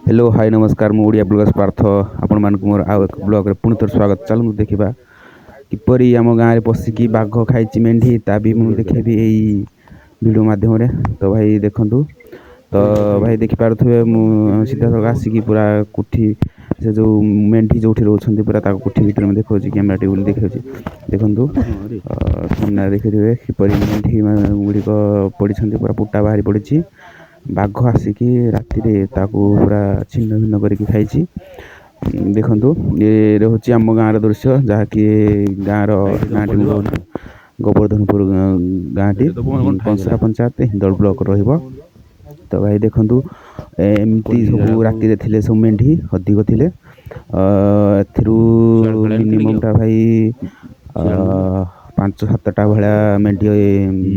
Hello hi नमस्कार मु Odia bloggers Partha आपण मान मोर आउ एक ब्लॉग रे पुणी थोर स्वागत। चलू देखा किपरि आम गाँव में पशिकी बाघ खाई मेंढी ता भी मुझे देखेबी यही वीडियो माध्यम रे। तो भाई देखंतु तो भाई देखि पारुथबे मु सीधा सक आसिकी पूरा कुठी से जो मेंढी जो रोचंती पूरा ताको कुठी भीतर में देखौची कैमरा टेबल देखौची देखंतु सामने देखिथिबे किपरि मेंढी गुड़िक पड़ीछंती पूरा पुट्टा बाहरी पड़ीची। बाघ आसिकी राति पूरा छिन्न भिन्न करके खाई देखु ये हूँ आम गाँव दृश्य जहाँकि गाँव नाँटी गोवर्धनपुर गाँटी कंसरा पंचायत हिंदल ब्लॉक रहिबो। तो भाई देखु एमती सब राति थे सब मेंढी अधिक थे मिनिमम टा भाई 5-7टा भाया मेंढी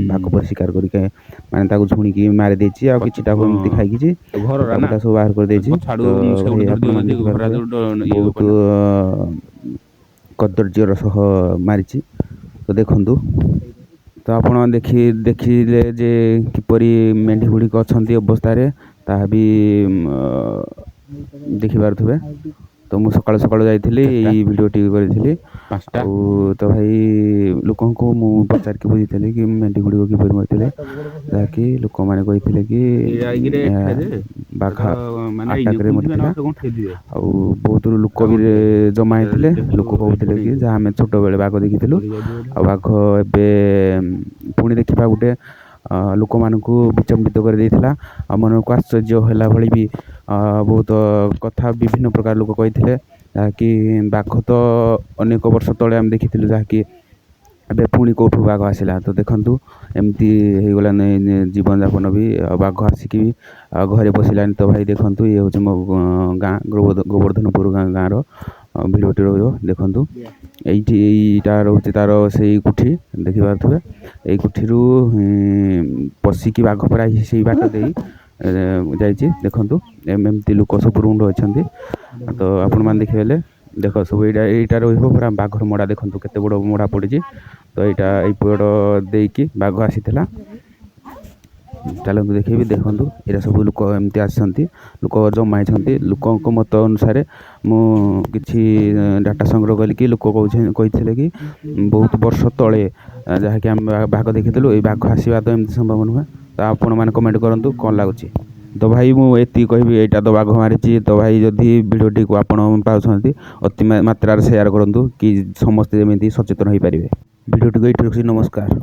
भाग पर शिकार करके माने झुणिकी मारी देछि आ किछटा एमती खाइकी सब बाहर कर देछि। बहुत कदर्यर सह मारी तो देखु तो आपण देखिले जे किपरि मेंढी गुड़िक अच्छा अवस्था ता भी देखि पारुथबे। तो मुझे सकाल सकाल जाइली वीडियो टी करी तो भाई लोक को पचार के बुझी कि मेंढी गुड़िक किपर मरते जहाँकि लोक मैंने कही कि बाघ आटाक मरता बहुत लोक भी जमा होते लोक कहते कि जहाँ आम छोट बेले बाघ देखीलु आ बाघ एवं पुणी देखा गोटे लोक मानू विचंबित कर देइथिला आ मन को आश्चर्य होला भली भी बहुत कथा विभिन्न प्रकार लोक कही कि बाघ तो अनेक वर्ष तले आम देखी जहाँकि ए पुणी कौटू बाघ आसला। तो देखु एमती होगला जीवन यापन भी बाघ आसिकी भी घरे पशिलानी। तो भाई देखु ये हूँ मो गाँ गोवर्धनपुर गाँव भिडियोटी रो देखु यहीटा रोचे तार से कुठी देखी पारे यही कुठी पशिकी बाघ परा से बाट दे जाइए देखु एमती लोक सब रुंड अच्छा। तो आपण मैंने देखिए देख सब यहाँ पूरा बाघर मड़ा देखो केते बड़ मड़ा पड़ी। तो यहाँ पड़ देकी बाघ आसी चलते देखी देखु यहाँ सब लोक एमती आसती लोक जमा लोक मत अनुसार मुझे डाटा संग्रह कल लोक कही कि बहुत वर्ष तले जहाँकि आम बाघ देखीलु ये बाघ आसवा तो एमती संभव नुहे। तो आपण मैंने कमेंट करूँ कौन लगुच। तो भाई मुझे कहबी यहाँ तो बाघ मारी। तो भाई जदि भिडियोटी को आपण पाँच अति मात्रा शेयर करूँ कि समस्ते जमी सचेतन हो पारे। भिडियोटी को ये नमस्कार।